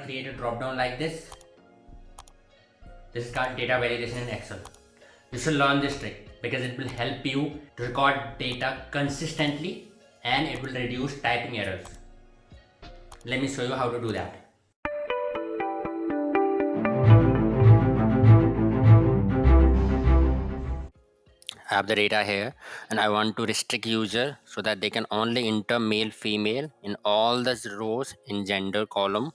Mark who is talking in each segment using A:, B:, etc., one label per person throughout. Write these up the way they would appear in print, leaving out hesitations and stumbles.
A: create a drop down like this. This is called data validation in Excel. You should learn this trick because it will help you to record data consistently and it will reduce typing errors. Let me show you how to do that. I have the data here and I want to restrict user so that they can only enter male female in all the rows in gender column,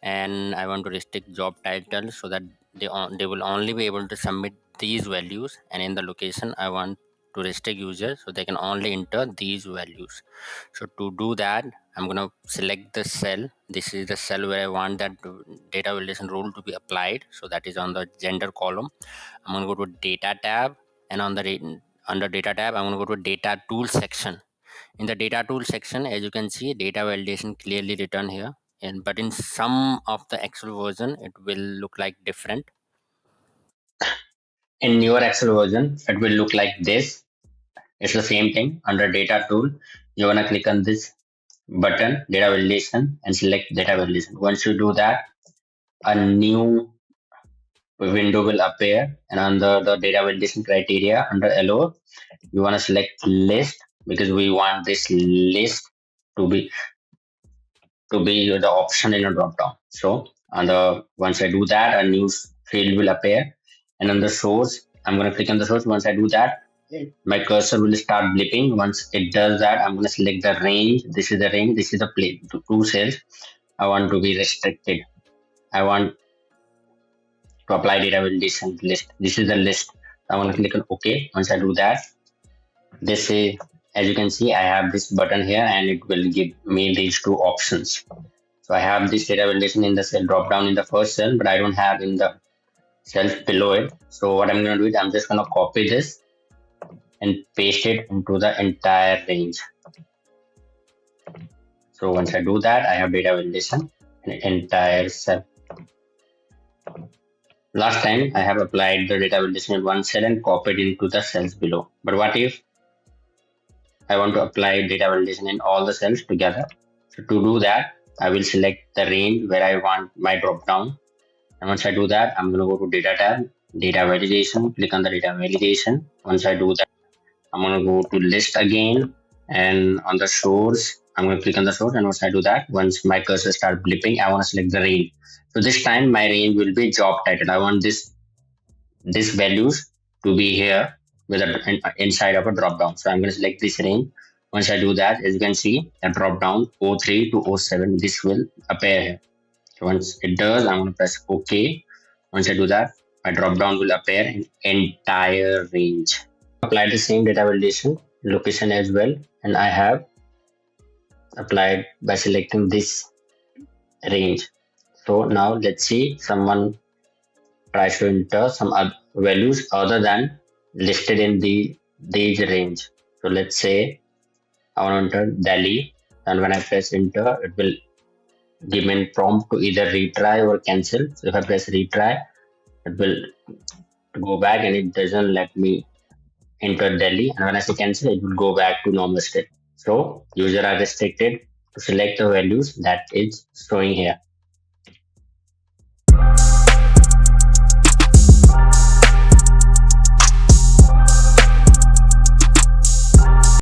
A: and I want to restrict job title so that they will only be able to submit these values, and in the location I want to restrict users so they can only enter these values. So to do that, I'm going to select the cell. This is the cell where I want that data validation rule to be applied, so that is on the gender column. I'm going to go to data tab, and on the under data tab I'm going to go to data tool section. In the data tool section, as you can see, data validation clearly written here, and but in some of the Excel version it will look like different. In newer Excel version it will look like this. It's the same thing. Under data tool, you want to click on this button, data validation, and select data validation. Once you do that, a new window will appear, and under the data validation criteria, under LO, you want to select list, because we want this list to be the option in a drop down. So once I do that, a new field will appear, and on the source I'm going to click on the source. Once I do that, my cursor will start blipping. Once it does that, I'm going to select the range. This is the range, this is the play, two cells I want to be restricted. I want to apply data validation list. This is the list. I want to click on OK. Once I do that, this is, as you can see, I have this button here and it will give me these two options. So I have this data validation in the cell drop down in the first cell, but I don't have in the cells below it. So what I'm going to do is I'm just going to copy this and paste it into the entire range. So once I do that, I have data validation in the entire cell. Last time I have applied the data validation in one cell and copied into the cells below. But what if I want to apply data validation in all the cells together? So to do that, I will select the range where I want my drop down. And once I do that, I'm going to go to data tab, data validation, click on the data validation. Once I do that, I'm going to go to list again, and on the source, I'm going to click on the source. And once I do that, once my cursor starts blipping, I want to select the range. So this time my range will be job title. I want this values to be here with inside of a drop down. So I'm going to select this range. Once I do that, as you can see, a drop down 03 to 07, this will appear here. So once it does, I'm going to press OK. Once I do that, my drop down will appear in entire range. Apply the same data validation location as well, and I have applied by selecting this range. So now let's see, someone tries to enter some other values other than listed in these range. So let's say I want to enter Delhi, and when I press enter, it will give me a prompt to either retry or cancel. So if I press retry, it will go back and it doesn't let me enter Delhi, and when I say cancel, it will go back to normal state. So users are restricted to select the values that is showing here.